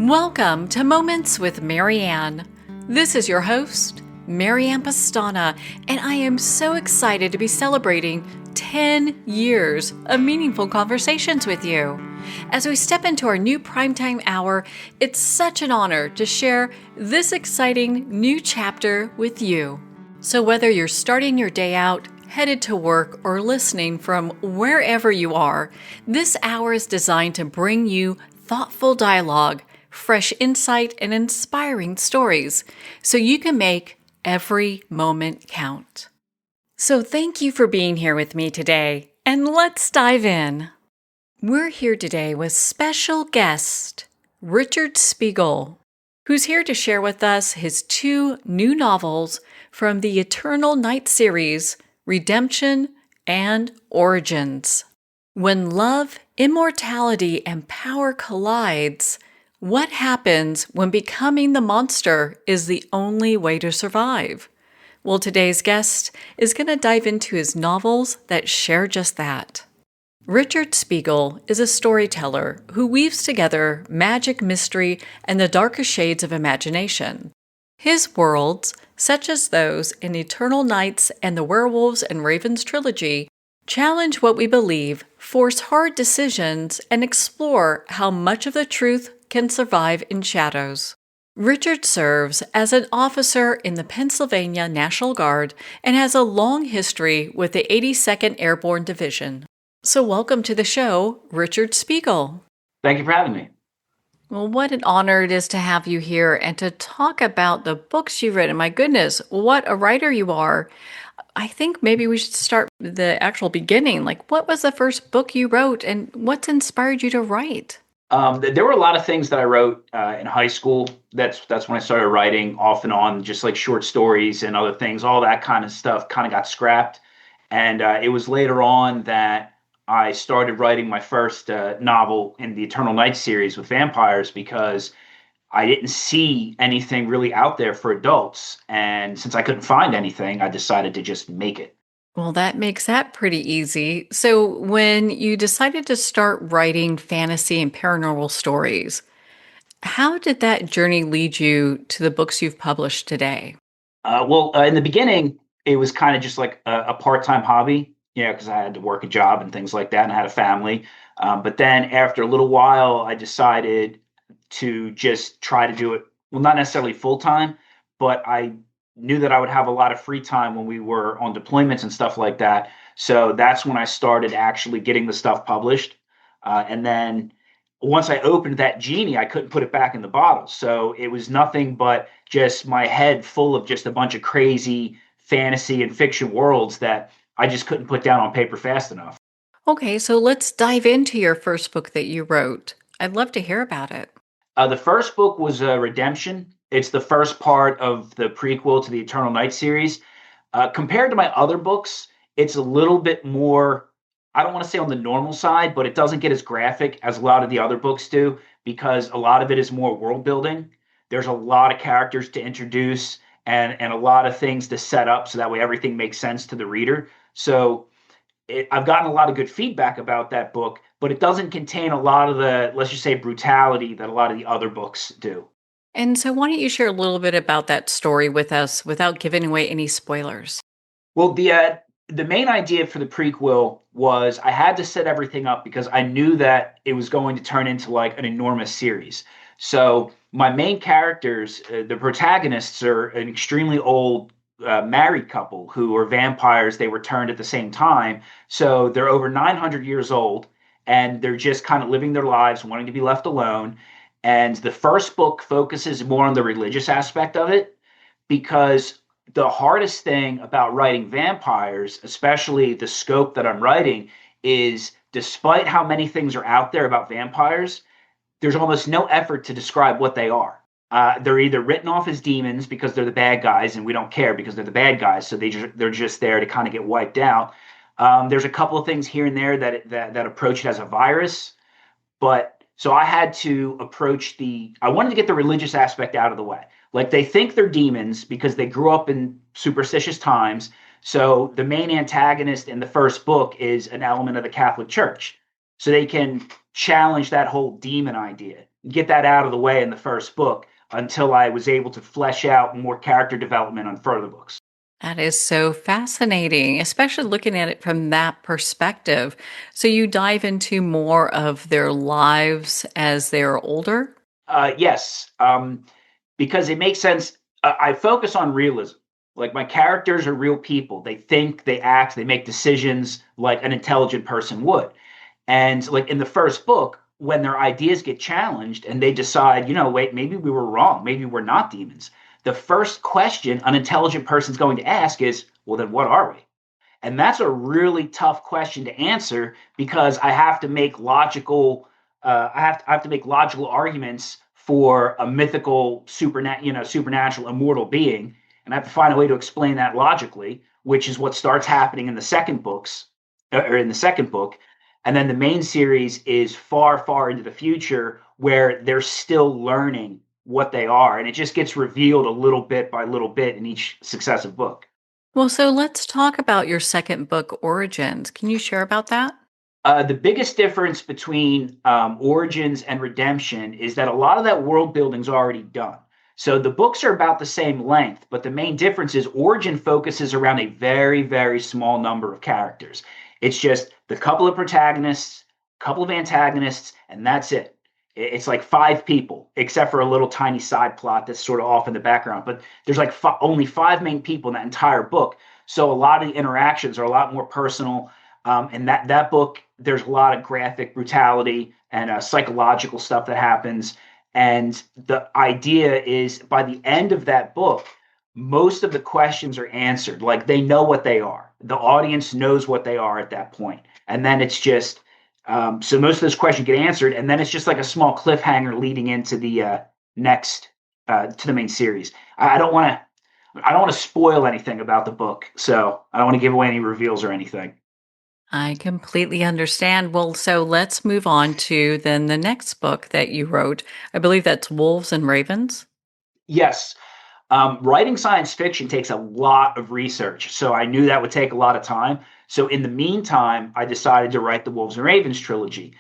Welcome to Moments with Marianne. This is your host, Marianne Pastana, and I am so excited to be celebrating 10 years of meaningful conversations with you. As we step into our new primetime hour, it's such an honor to share this exciting new chapter with you. So whether you're starting your day out, headed to work, or listening from wherever you are, this hour is designed to bring you thoughtful dialogue, fresh insight, and inspiring stories so you can make every moment count. So thank you for being here with me today, and let's dive in. We're here today with special guest Richard Spegal, who's here to share with us his two new novels from the Eternal Night series, Redemption and Origins. When love, immortality, and power collides, what happens when becoming the monster is the only way to survive? Well, today's guest is going to dive into his novels that share just that. Richard Spegal is a storyteller who weaves together magic, mystery, and the darkest shades of imagination. His worlds, such as those in Eternal Nights and the Werewolves and Ravens trilogy, challenge what we believe, force hard decisions, and explore how much of the truth can survive in shadows. Richard serves as an officer in the Pennsylvania National Guard and has a long history with the 82nd Airborne Division. So welcome to the show, Richard Spegal. Thank you for having me. Well, what an honor it is to have you here and to talk about the books you've written. My goodness, what a writer you are. I think maybe we should start the actual beginning. Like, what was the first book you wrote and what's inspired you to write? There were a lot of things that I wrote in high school. That's when I started writing off and on, just like short stories and other things. All that kind of stuff kind of got scrapped. And it was later on that I started writing my first novel in the Eternal Night series with vampires because I didn't see anything really out there for adults. And since I couldn't find anything, I decided to just make it. Well, that makes that pretty easy. So, when you decided to start writing fantasy and paranormal stories, how did that journey lead you to the books you've published today? In the beginning, it was kind of just like a part-time hobby, because I had to work a job and things like that, and I had a family. But then after a little while, I decided to just try to do it, well, not necessarily full-time, but I knew that I would have a lot of free time when we were on deployments and stuff like that. So that's when I started actually getting the stuff published. And then once I opened that genie, I couldn't put it back in the bottle. So it was nothing but just my head full of just a bunch of crazy fantasy and fiction worlds that I just couldn't put down on paper fast enough. Okay, so let's dive into your first book that you wrote. I'd love to hear about it. The first book was Redemption. It's the first part of the prequel to the Eternal Night series. Compared to my other books, it's a little bit more, I don't want to say on the normal side, but it doesn't get as graphic as a lot of the other books do because a lot of it is more world building. There's a lot of characters to introduce and a lot of things to set up so that way everything makes sense to the reader. So I've gotten a lot of good feedback about that book, but it doesn't contain a lot of the, let's just say, brutality that a lot of the other books do. And so, why don't you share a little bit about that story with us without giving away any spoilers? Well, the main idea for the prequel was I had to set everything up because I knew that it was going to turn into like an enormous series. So my main characters, the protagonists, are an extremely old married couple who are vampires. They were turned at the same time. So they're over 900 years old and they're just kind of living their lives, wanting to be left alone. And the first book focuses more on the religious aspect of it because the hardest thing about writing vampires, especially the scope that I'm writing, is despite how many things are out there about vampires, there's almost no effort to describe what they are. They're either written off as demons because they're the bad guys, and we don't care because they're the bad guys, so they're just there to kind of get wiped out. There's a couple of things here and there that approach it as a virus, but so I had to I wanted to get the religious aspect out of the way. Like they think they're demons because they grew up in superstitious times. So the main antagonist in the first book is an element of the Catholic Church. So they can challenge that whole demon idea. get that out of the way in the first book until I was able to flesh out more character development on further books. That is so fascinating, especially looking at it from that perspective. So you dive into more of their lives as they're older? Yes, because it makes sense. I focus on realism. Like my characters are real people. They think, they act, they make decisions like an intelligent person would. And like in the first book, when their ideas get challenged and they decide, wait, maybe we were wrong. Maybe we're not demons. The first question an intelligent person's going to ask is, well, then what are we? And that's a really tough question to answer because I have to make logical I have to make logical arguments for a mythical supernatural immortal being, and I have to find a way to explain that logically, which is what starts happening in the second books or in the second book. And then the main series is far, far into the future where they're still learning what they are. And it just gets revealed a little bit by little bit in each successive book. Well, so let's talk about your second book, Origins. Can you share about that? The biggest difference between Origins and Redemption is that a lot of that world building's already done. So the books are about the same length, but the main difference is Origin focuses around a very, very small number of characters. It's just the couple of protagonists, couple of antagonists, and that's it. It's like five people, except for a little tiny side plot that's sort of off in the background. But there's like only five main people in that entire book. So a lot of the interactions are a lot more personal. And that book, there's a lot of graphic brutality and psychological stuff that happens. And the idea is by the end of that book, most of the questions are answered. Like they know what they are. The audience knows what they are at that point. And then it's just so most of those questions get answered, and then it's just like a small cliffhanger leading into the next to the main series. I don't want to spoil anything about the book, so I don't want to give away any reveals or anything. I completely understand. Well, so let's move on to then the next book that you wrote. I believe that's Wolves and Ravens. Yes, writing science fiction takes a lot of research, so I knew that would take a lot of time. So in the meantime, I decided to write the Wolves and Ravens trilogy,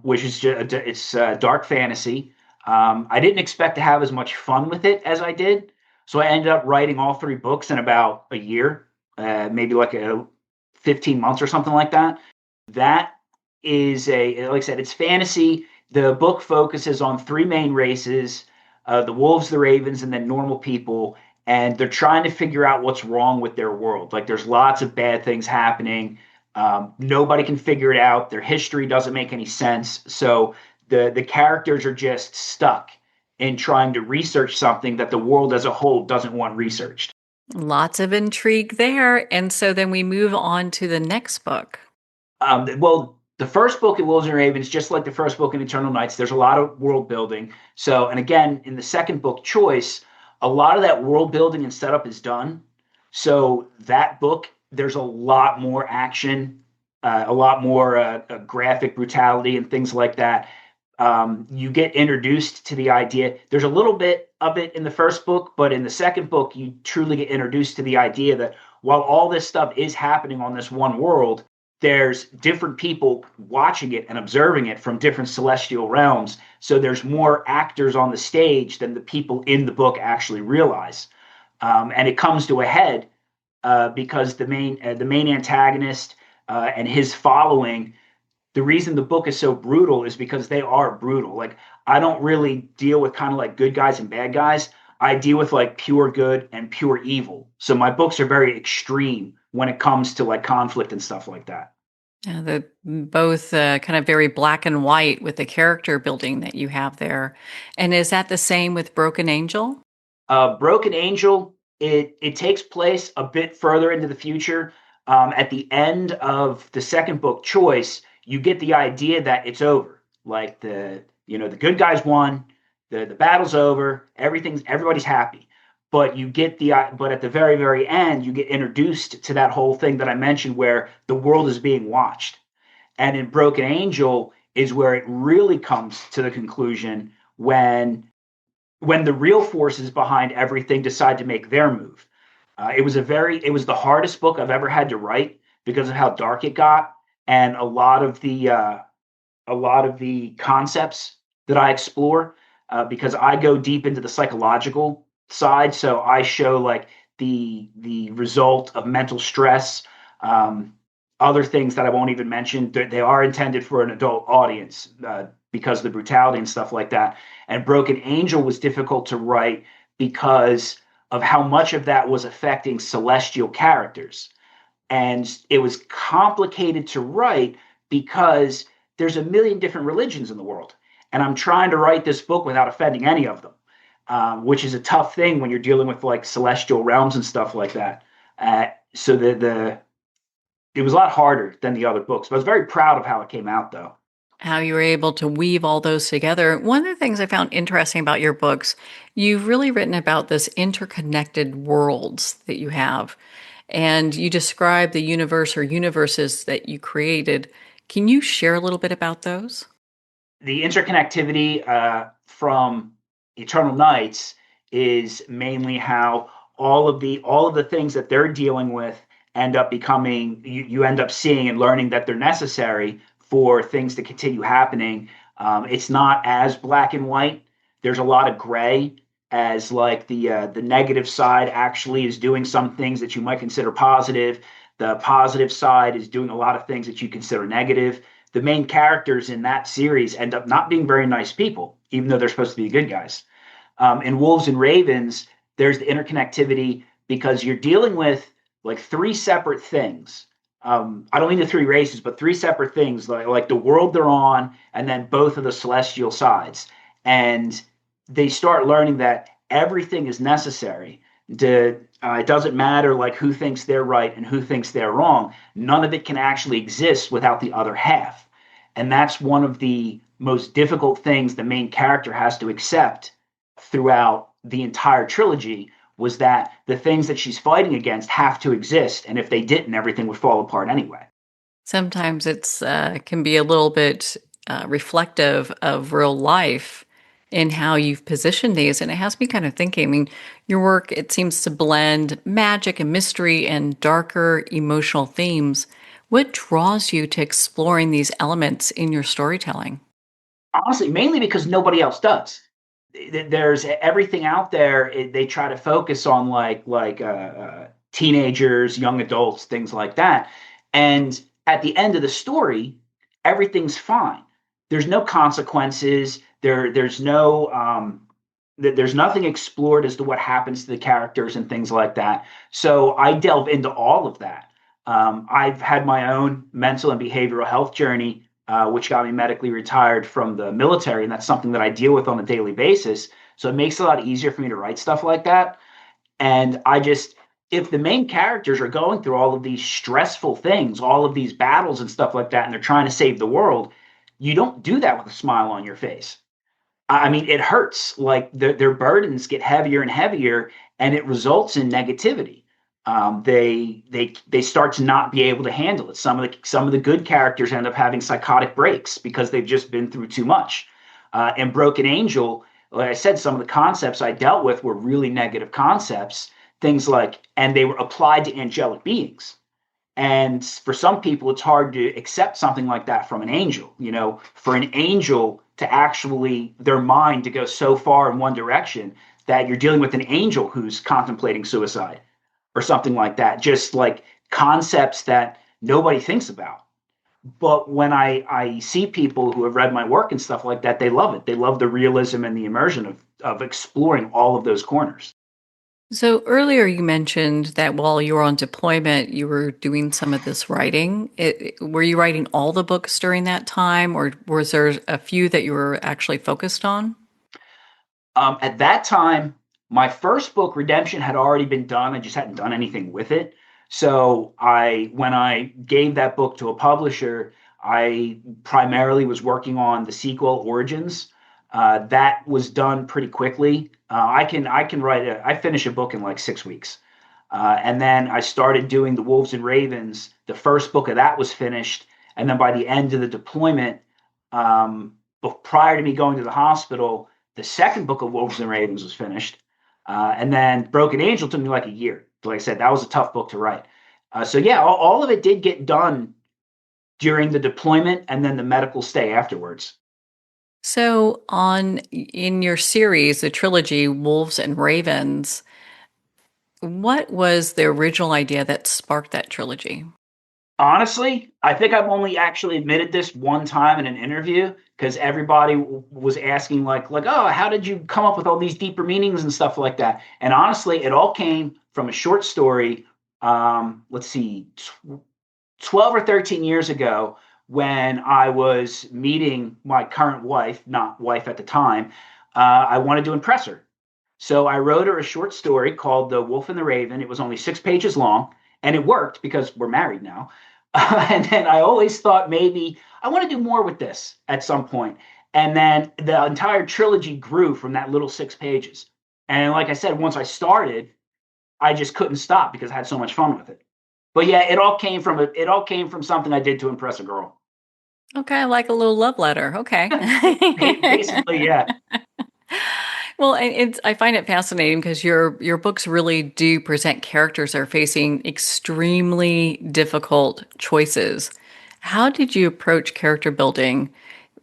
which is just, it's dark fantasy. I didn't expect to have as much fun with it as I did, so I ended up writing all three books in about a year, maybe like 15 months or something like that. That is like I said, it's fantasy. The book focuses on three main races, the wolves, the ravens, and then normal people. And they're trying to figure out what's wrong with their world. Like there's lots of bad things happening. Nobody can figure it out. Their history doesn't make any sense. So the characters are just stuck in trying to research something that the world as a whole doesn't want researched. Lots of intrigue there. And so then we move on to the next book. Well, the first book in Wolves and Ravens, just like the first book in Eternal Nights, there's a lot of world building. So, and again, in the second book, Choice, a lot of that world building and setup is done. So that book, there's a lot more action, a lot more graphic brutality and things like that. You get introduced to the idea. There's a little bit of it in the first book, but in the second book, you truly get introduced to the idea that while all this stuff is happening on this one world, there's different people watching it and observing it from different celestial realms. So there's more actors on the stage than the people in the book actually realize. And it comes to a head because the main antagonist and his following, the reason the book is so brutal is because they are brutal. Like I don't really deal with kind of like good guys and bad guys. I deal with like pure good and pure evil. So my books are very extreme when it comes to like conflict and stuff like that. Yeah, the both kind of very black and white with the character building that you have there. And is that the same with Broken Angel? Broken Angel, it takes place a bit further into the future. At the end of the second book, Choice, you get the idea that it's over. Like the good guys won, the battle's over, everybody's happy. But at the very very end, you get introduced to that whole thing that I mentioned, where the world is being watched. And in Broken Angel is where it really comes to the conclusion when the real forces behind everything decide to make their move. It was the hardest book I've ever had to write because of how dark it got, and a lot of the concepts that I explore because I go deep into the psychological side. So I show like the result of mental stress, um, other things that I won't even mention. They are intended for an adult audience because of the brutality and stuff like that. And Broken Angel was difficult to write because of how much of that was affecting celestial characters. And it was complicated to write because there's a million different religions in the world. And I'm trying to write this book without offending any of them, which is a tough thing when you're dealing with like celestial realms and stuff like that. So it was a lot harder than the other books, but I was very proud of how it came out, though. How you were able to weave all those together. One of the things I found interesting about your books, you've really written about this interconnected worlds that you have. And you describe the universe or universes that you created. Can you share a little bit about those? The interconnectivity from Eternal Nights is mainly how all of the things that they're dealing with end up becoming you end up seeing and learning that they're necessary for things to continue happening. It's not as black and white. There's a lot of gray as like the negative side actually is doing some things that you might consider positive. The positive side is doing a lot of things that you consider negative. The main characters in that series end up not being very nice people, even though they're supposed to be good guys. In Wolves and Ravens, there's the interconnectivity because you're dealing with like three separate things. I don't mean the three races, but three separate things, like the world they're on, and then both of the celestial sides. And they start learning that everything is necessary. It doesn't matter like who thinks they're right and who thinks they're wrong. None of it can actually exist without the other half. And that's one of the most difficult things the main character has to accept throughout the entire trilogy was that the things that she's fighting against have to exist, and if they didn't, everything would fall apart anyway. Sometimes it's can be a little bit reflective of real life in how you've positioned these, and it has me kind of thinking. I mean, your work it seems to blend magic and mystery and darker emotional themes. What draws you to exploring these elements in your storytelling? Honestly, mainly because nobody else does. There's everything out there. They try to focus on teenagers, young adults, things like that. And at the end of the story, everything's fine. There's no consequences. There's nothing explored as to what happens to the characters and things like that. So I delve into all of that. I've had my own mental and behavioral health journey, which got me medically retired from the military, and that's something that I deal with on a daily basis. So it makes it a lot easier for me to write stuff like that. And if the main characters are going through all of these stressful things, all of these battles and stuff like that, and they're trying to save the world, you don't do that with a smile on your face. I mean, it hurts. Like their burdens get heavier and heavier, and it results in negativity. They start to not be able to handle it. Some of the good characters end up having psychotic breaks because they've just been through too much. And Broken Angel, like I said, some of the concepts I dealt with were really negative concepts. Things like, and they were applied to angelic beings. And for some people, it's hard to accept something like that from an angel. For an angel to actually, their mind to go so far in one direction that you're dealing with an angel who's contemplating suicide or something like that. Just like concepts that nobody thinks about. But when I see people who have read my work and stuff like that, they love it. They love the realism and the immersion of exploring all of those corners. So earlier you mentioned that while you were on deployment, you were doing some of this writing. Were you writing all the books during that time, or was there a few that you were actually focused on? At that time, my first book, Redemption, had already been done. I just hadn't done anything with it. So when I gave that book to a publisher, I primarily was working on the sequel, Origins. That was done pretty quickly. I finish a book in like 6 weeks. And then I started doing the Wolves and Ravens. The first book of that was finished. And then by the end of the deployment, but prior to me going to the hospital, the second book of Wolves and Ravens was finished. And then Broken Angel took me like a year. Like I said, that was a tough book to write. So yeah, all of it did get done during the deployment and then the medical stay afterwards. So, on in your series, the trilogy Wolves and Ravens, what was the original idea that sparked that trilogy? Honestly, I think I've only actually admitted this one time in an interview because everybody was asking oh, how did you come up with all these deeper meanings and stuff like that? And honestly, it all came from a short story. Let's see, 12 or 13 years ago when I was meeting my current wife, not wife at the time. I wanted to impress her. So I wrote her a short story called The Wolf and the Raven. It was only 6 pages long, and it worked because we're married now. And then I always thought maybe I want to do more with this at some point. And then the entire trilogy grew from that little 6 pages. And like I said, once I started, I just couldn't stop because I had so much fun with it. But yeah, it all came from something I did to impress a girl. Okay, like a little love letter. Okay. Basically, yeah. Well, and I find it fascinating because your books really do present characters that are facing extremely difficult choices. How did you approach character building,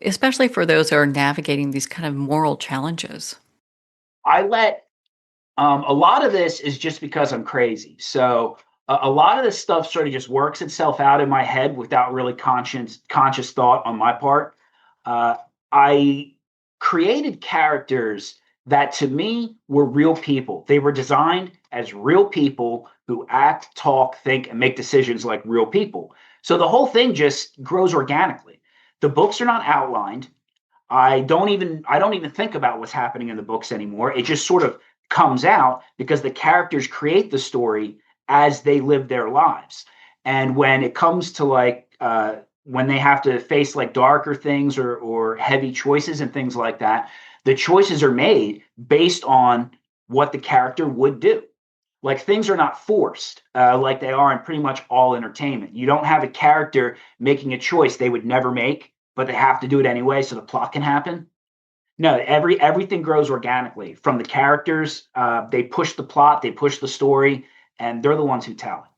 especially for those who are navigating these kind of moral challenges? I let a lot of this is just because I'm crazy. So a lot of this stuff sort of just works itself out in my head without really conscious thought on my part. Uh, I created characters that to me were real people. They were designed as real people who act, talk, think, and make decisions like real people. So the whole thing just grows organically. The books are not outlined. I don't even think about what's happening in the books anymore. It just sort of comes out because the characters create the story as they live their lives. And when it comes to when they have to face like darker things or heavy choices and things like that, the choices are made based on what the character would do. Like things are not forced like they are in pretty much all entertainment. You don't have a character making a choice they would never make, but they have to do it anyway so the plot can happen. No, everything grows organically from the characters. They push the plot, they push the story, and they're the ones who tell it.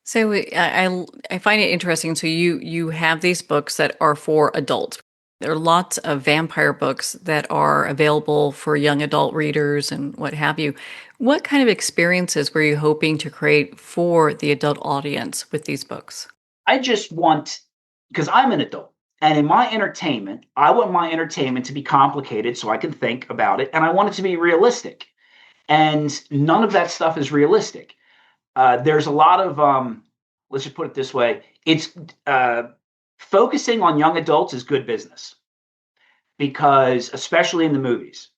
So I find it interesting. So you have these books that are for adults. There are lots of vampire books that are available for young adult readers and what have you. What kind of experiences were you hoping to create for the adult audience with these books? I just want, because I'm an adult, and in my entertainment, I want my entertainment to be complicated so I can think about it, and I want it to be realistic. And none of that stuff is realistic. There's a lot of, let's just put it this way, it's focusing on young adults is good business because, especially in the movies,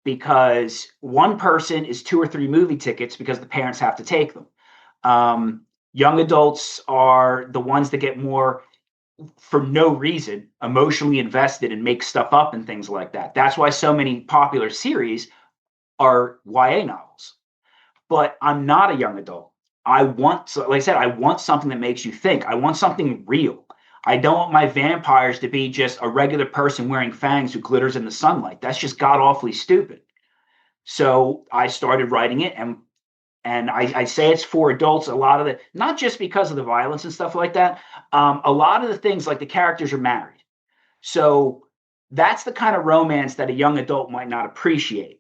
because one person is two or three movie tickets because the parents have to take them. Young adults are the ones that get more for no reason emotionally invested and make stuff up and things like that. That's why so many popular series are YA novels. But I'm not a young adult. Like I said, I want something that makes you think. I want something real. I don't want my vampires to be just a regular person wearing fangs who glitters in the sunlight. That's just god awfully stupid. So I started writing it, and I say it's for adults. A lot of the not just because of the violence and stuff like that. A lot of the things like the characters are married, so that's the kind of romance that a young adult might not appreciate.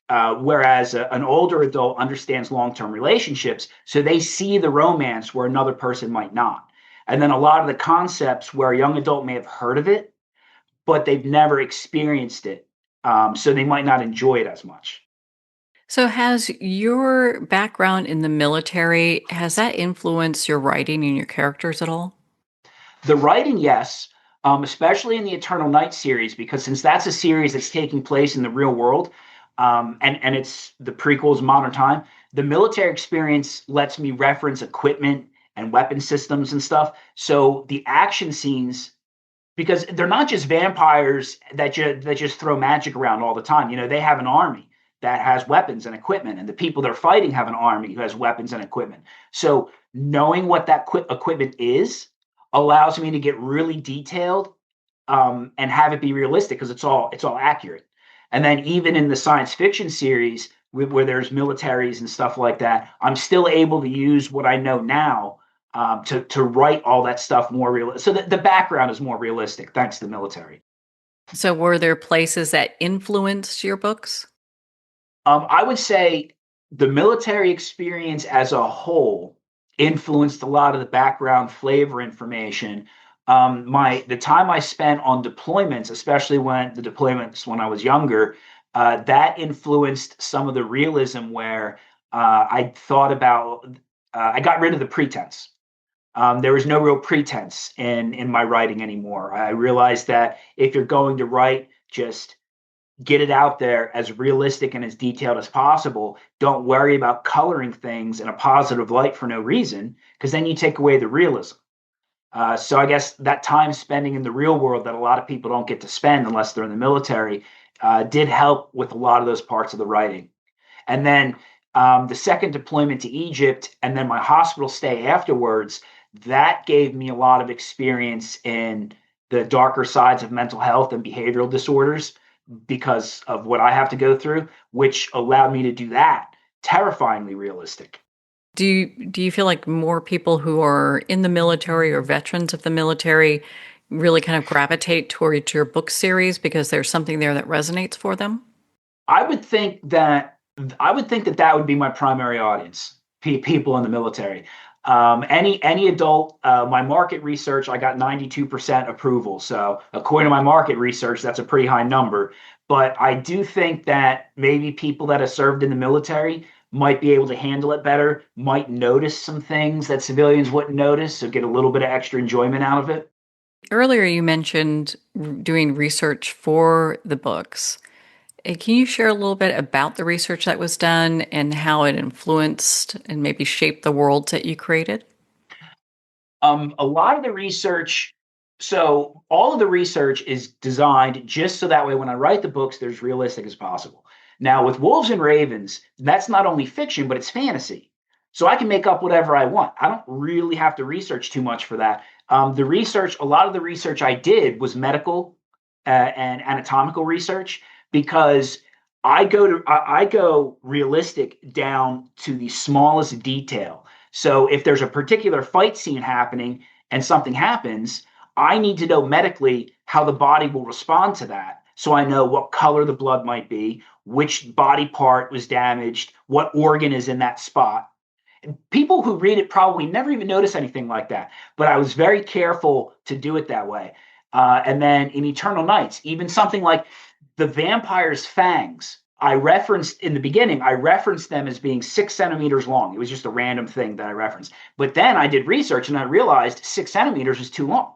Whereas an older adult understands long-term relationships, so they see the romance where another person might not. And then a lot of the concepts where a young adult may have heard of it, but they've never experienced it, so they might not enjoy it as much. So has your background in the military, has that influenced your writing and your characters at all? The writing, yes, especially in the Eternal Night series, because since that's a series that's taking place in the real world, and it's the prequels modern time, the military experience lets me reference equipment and weapon systems and stuff. So the action scenes, because they're not just vampires that just throw magic around all the time. They have an army that has weapons and equipment, and the people they're fighting have an army who has weapons and equipment. So knowing what that equipment is allows me to get really detailed, and have it be realistic because it's all accurate. And then even in the science fiction series where there's militaries and stuff like that, I'm still able to use what I know now, to write all that stuff more real. So the background is more realistic thanks to the military. So, were there places that influenced your books? I would say the military experience as a whole influenced a lot of the background flavor information. The time I spent on deployments, especially when I was younger, that influenced some of the realism where I thought about. I got rid of the pretense. There was no real pretense in my writing anymore. I realized that if you're going to write, just get it out there as realistic and as detailed as possible. Don't worry about coloring things in a positive light for no reason, because then you take away the realism. So I guess that time spending in the real world that a lot of people don't get to spend unless they're in the military did help with a lot of those parts of the writing. And then the second deployment to Egypt and then my hospital stay afterwards, that gave me a lot of experience in the darker sides of mental health and behavioral disorders because of what I have to go through, which allowed me to do that terrifyingly realistic. Do you feel like more people who are in the military or veterans of the military really kind of gravitate towards your book series because there's something there that resonates for them? I would think that that would be my primary audience, people in the military. Any adult. My market research, I got 92% approval. So according to my market research, that's a pretty high number. But I do think that maybe people that have served in the military might be able to handle it better, might notice some things that civilians wouldn't notice, so get a little bit of extra enjoyment out of it. Earlier, you mentioned doing research for the books. Can you share a little bit about the research that was done and how it influenced and maybe shaped the worlds that you created? A lot of the research, so all of the research is designed just so that way when I write the books, they're as realistic as possible. Now, with Wolves and Ravens, that's not only fiction, but it's fantasy. So I can make up whatever I want. I don't really have to research too much for that. A lot of the research I did was medical and anatomical research because I go realistic down to the smallest detail. So if there's a particular fight scene happening and something happens, I need to know medically how the body will respond to that. So I know what color the blood might be, which body part was damaged, what organ is in that spot. And people who read it probably never even notice anything like that. But I was very careful to do it that way. And then in Eternal Nights, even something like the vampire's fangs. I referenced them as being 6 centimeters long. It was just a random thing that I referenced. But then I did research and I realized 6 centimeters is too long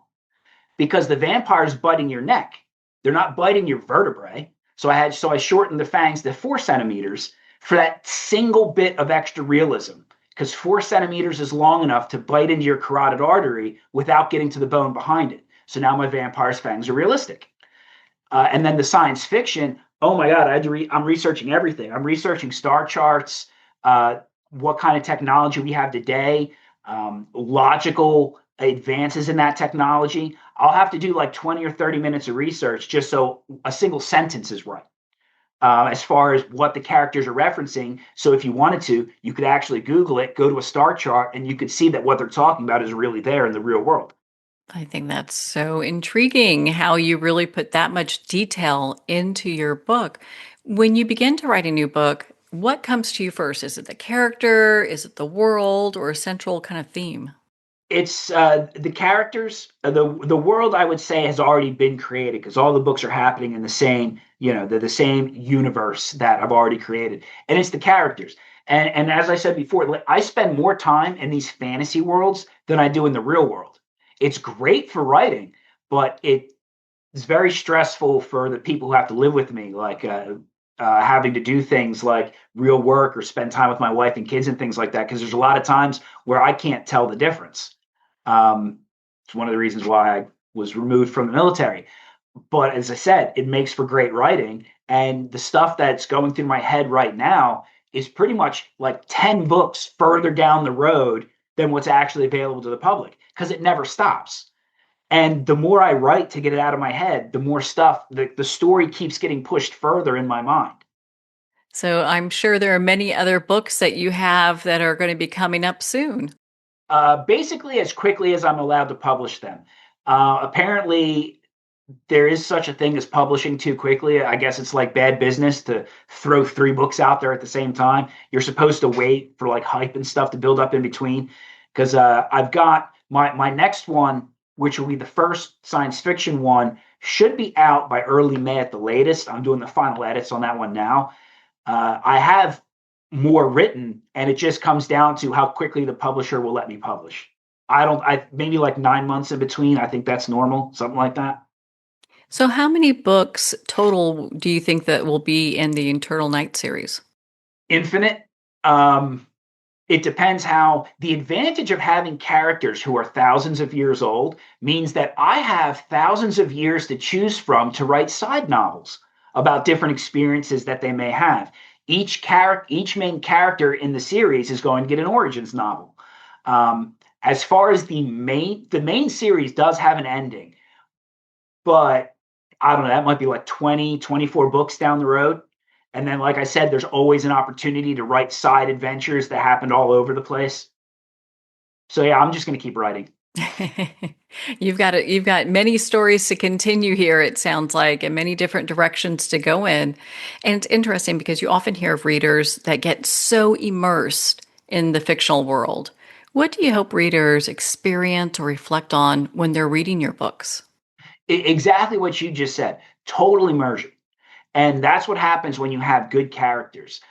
because the vampire's biting your neck. They're not biting your vertebrae. So I shortened the fangs to 4 centimeters for that single bit of extra realism because 4 centimeters is long enough to bite into your carotid artery without getting to the bone behind it. So now my vampire's fangs are realistic. And then the science fiction, oh my God, I'm researching everything. I'm researching star charts, what kind of technology we have today, logical advances in that technology. I'll have to do like 20 or 30 minutes of research just so a single sentence is right. As far as what the characters are referencing. So if you wanted to, you could actually Google it, go to a star chart, and you could see that what they're talking about is really there in the real world. I think that's so intriguing how you really put that much detail into your book. When you begin to write a new book, what comes to you first? Is it the character? Is it the world or a central kind of theme? It's the characters, the world. I would say has already been created because all the books are happening in the same, the same universe that I've already created, and it's the characters. And as I said before, like, I spend more time in these fantasy worlds than I do in the real world. It's great for writing, but it's very stressful for the people who have to live with me, like having to do things like real work or spend time with my wife and kids and things like that. Because there's a lot of times where I can't tell the difference. It's one of the reasons why I was removed from the military. But as I said, it makes for great writing. And the stuff that's going through my head right now is pretty much like 10 books further down the road than what's actually available to the public because it never stops. And the more I write to get it out of my head, the more stuff, the story keeps getting pushed further in my mind. So I'm sure there are many other books that you have that are going to be coming up soon. Basically, as quickly as I'm allowed to publish them. Apparently, there is such a thing as publishing too quickly. I guess it's like bad business to throw three books out there at the same time. You're supposed to wait for like hype and stuff to build up in between. Because I've got my next one, which will be the first science fiction one, should be out by early May at the latest. I'm doing the final edits on that one now. I have more written, and it just comes down to how quickly the publisher will let me publish. I maybe like 9 months in between. I think that's normal, something like that. So, how many books total do you think that will be in the Eternal Night series? Infinite. Um, it depends how the advantage of having characters who are thousands of years old means that I have thousands of years to choose from to write side novels about different experiences that they may have. Each main character in the series is going to get an origins novel. As far as the main series does have an ending, but I don't know, that might be like 20, 24 books down the road. And then, like I said, there's always an opportunity to write side adventures that happened all over the place. So yeah, I'm just going to keep writing. You've got many stories to continue here, it sounds like, and many different directions to go in. And it's interesting because you often hear of readers that get so immersed in the fictional world. What do you hope readers experience or reflect on when they're reading your books? Exactly what you just said. Total immersion. And that's what happens when you have good characters.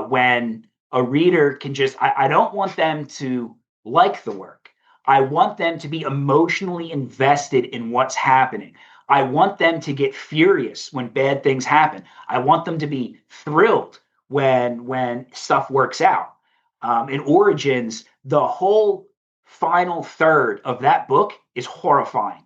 When a reader can just, I don't want them to like the work. I want them to be emotionally invested in what's happening. I want them to get furious when bad things happen. I want them to be thrilled when stuff works out. In Origins, the whole final third of that book is horrifying,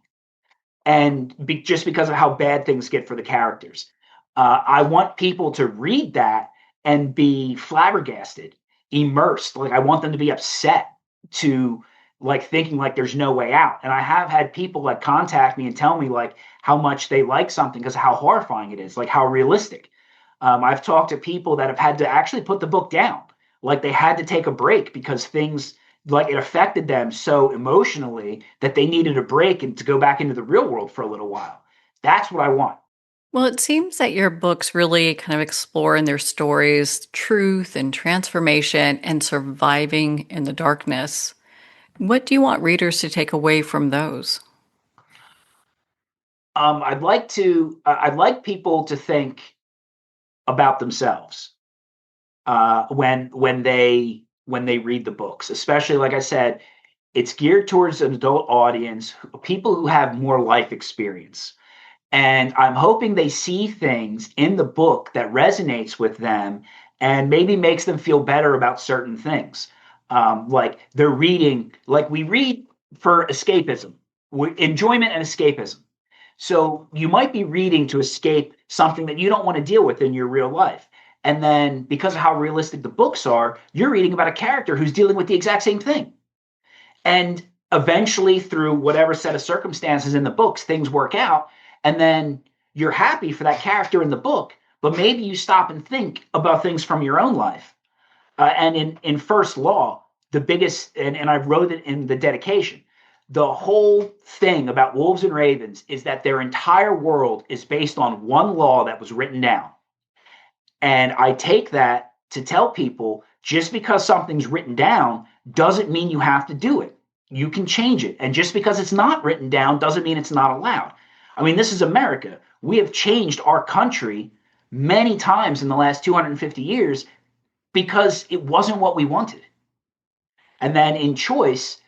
and just because of how bad things get for the characters. I want people to read that and be flabbergasted, immersed. Like I want them to be upset, to like thinking like there's no way out. And I have had people like contact me and tell me like how much they like something because of how horrifying it is, like how realistic. I've talked to people that have had to actually put the book down, like they had to take a break because things like it affected them so emotionally that they needed a break and to go back into the real world for a little while. That's what I want. Well, it seems that your books really kind of explore in their stories truth and transformation and surviving in the darkness. What do you want readers to take away from those? I'd like people to think about themselves when they read the books, especially like I said, it's geared towards an adult audience, people who have more life experience. And I'm hoping they see things in the book that resonates with them and maybe makes them feel better about certain things. Like they're reading, like we read for escapism, enjoyment and escapism. So you might be reading to escape something that you don't want to deal with in your real life. And then because of how realistic the books are, you're reading about a character who's dealing with the exact same thing. And eventually, through whatever set of circumstances in the books, things work out. And then you're happy for that character in the book, but maybe you stop and think about things from your own life. And in First Law, the biggest, and I wrote it in the dedication, the whole thing about wolves and ravens is that their entire world is based on one law that was written down. And I take that to tell people just because something's written down doesn't mean you have to do it. You can change it. And just because it's not written down doesn't mean it's not allowed. I mean, this is America. We have changed our country many times in the last 250 years because it wasn't what we wanted. And then in choice,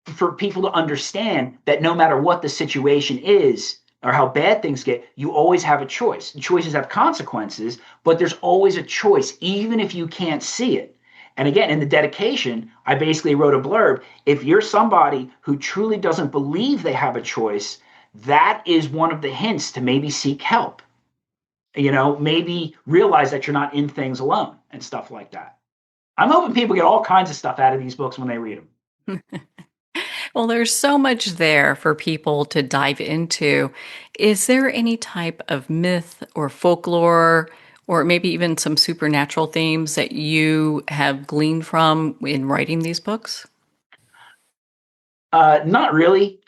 for people to understand that no matter what the situation is or how bad things get, you always have a choice. And choices have consequences, but there's always a choice, even if you can't see it. And again, in the dedication, I basically wrote a blurb. If you're somebody who truly doesn't believe they have a choice, that is one of the hints to maybe seek help. Maybe realize that you're not in things alone and stuff like that. I'm hoping people get all kinds of stuff out of these books when they read them. Well, there's so much there for people to dive into. Is there any type of myth or folklore, or maybe even some supernatural themes that you have gleaned from in writing these books? Not really.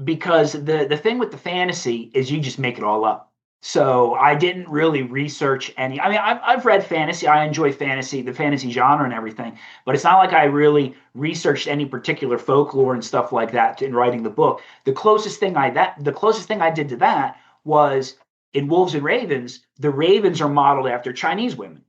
because the thing with the fantasy is you just make it all up. So I didn't really research any. I mean, I've read fantasy. I enjoy fantasy, the fantasy genre and everything, but it's not like I really researched any particular folklore and stuff like that in writing the book. The closest thing I did to that was in Wolves and Ravens. The ravens are modeled after Chinese women,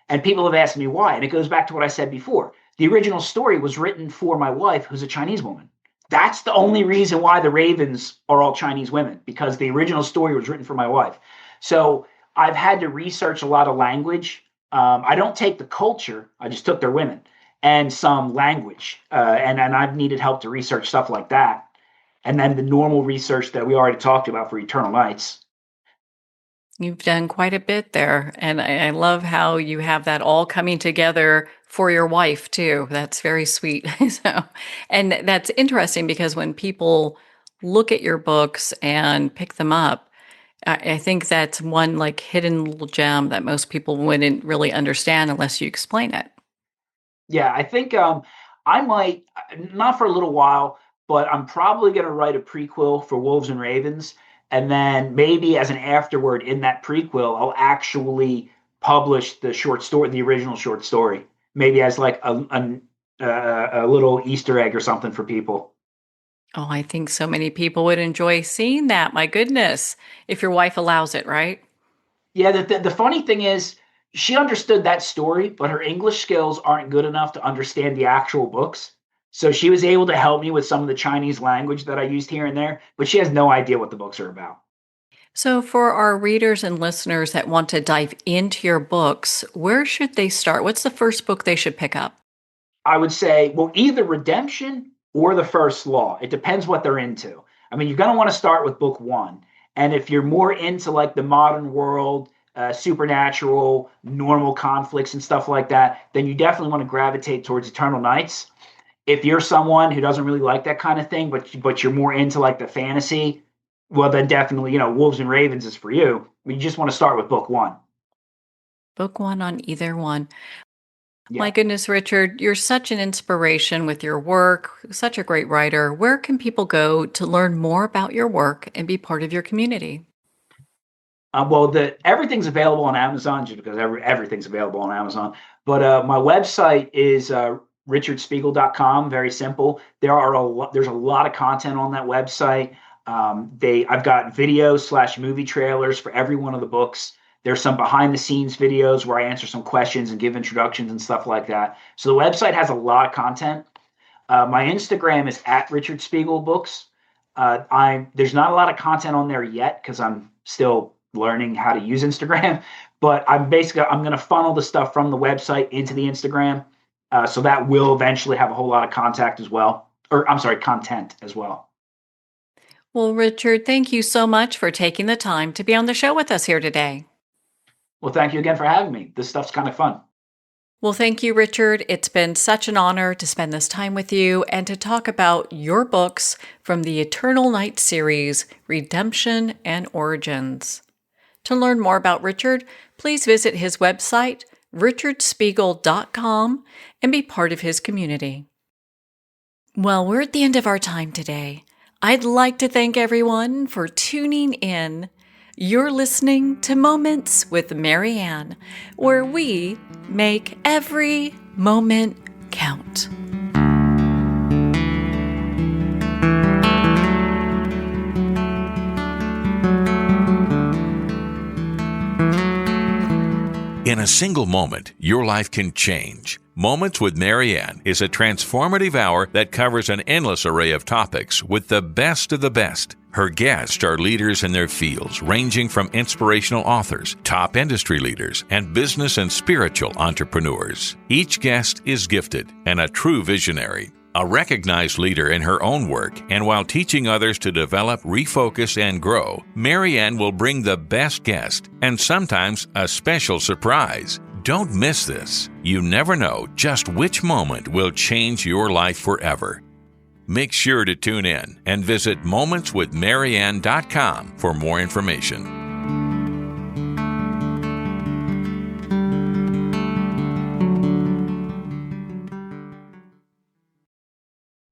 and people have asked me why. And it goes back to what I said before. The original story was written for my wife, who's a Chinese woman. That's the only reason why the ravens are all Chinese women, because the original story was written for my wife. So I've had to research a lot of language. I don't take the culture. I just took their women and some language. And I've needed help to research stuff like that. And then the normal research that we already talked about for Eternal Nights. You've done quite a bit there. And I love how you have that all coming together for your wife too. That's very sweet. And that's interesting because when people look at your books and pick them up, I think that's one like hidden little gem that most people wouldn't really understand unless you explain it. Yeah, I think I might, not for a little while, but I'm probably going to write a prequel for Wolves and Ravens. And then maybe as an afterword in that prequel, I'll actually publish the short story, the original short story, maybe as like a little Easter egg or something for people. Oh, I think so many people would enjoy seeing that. My goodness, if your wife allows it, right? Yeah, the funny thing is, she understood that story, but her English skills aren't good enough to understand the actual books. So she was able to help me with some of the Chinese language that I used here and there, but she has no idea what the books are about. So, for our readers and listeners that want to dive into your books, where should they start? What's the first book they should pick up? I would say, well, either Redemption or The First Law. It depends what they're into. I mean, you're going to want to start with book one. And if you're more into like the modern world, supernatural, normal conflicts and stuff like that, then you definitely want to gravitate towards Eternal Nights. If you're someone who doesn't really like that kind of thing, but you're more into like the fantasy, well, then definitely, Wolves and Ravens is for you. You just want to start with book one. Book one on either one. My Yeah. goodness, Richard, you're such an inspiration with your work, such a great writer. Where can people go to learn more about your work and be part of your community? Well, everything's available on Amazon just because everything's available on Amazon. But my website is richardspegal.com. Very simple. There's a lot of content on that website. I've got videos/movie trailers for every one of the books. There's some behind the scenes videos where I answer some questions and give introductions and stuff like that. So the website has a lot of content. My Instagram is at Richard Spegal Books. There's not a lot of content on there yet because I'm still learning how to use Instagram, but I'm going to funnel the stuff from the website into the Instagram. So that will eventually have a whole lot of content as well. Well, Richard, thank you so much for taking the time to be on the show with us here today. Well, thank you again for having me. This stuff's kind of fun. Well, thank you, Richard. It's been such an honor to spend this time with you and to talk about your books from the Eternal Night series, Redemption and Origins. To learn more about Richard, please visit his website, richardspegal.com, and be part of his community. Well, we're at the end of our time today. I'd like to thank everyone for tuning in. You're listening to Moments with Mary Ann, where we make every moment count. In a single moment, your life can change. Moments with Mary Ann is a transformative hour that covers an endless array of topics with the best of the best. Her guests are leaders in their fields, ranging from inspirational authors, top industry leaders, and business and spiritual entrepreneurs. Each guest is gifted and a true visionary, a recognized leader in her own work, and while teaching others to develop, refocus, and grow, Mary Ann will bring the best guest and sometimes a special surprise. Don't miss this. You never know just which moment will change your life forever. Make sure to tune in and visit momentswithmaryann.com for more information.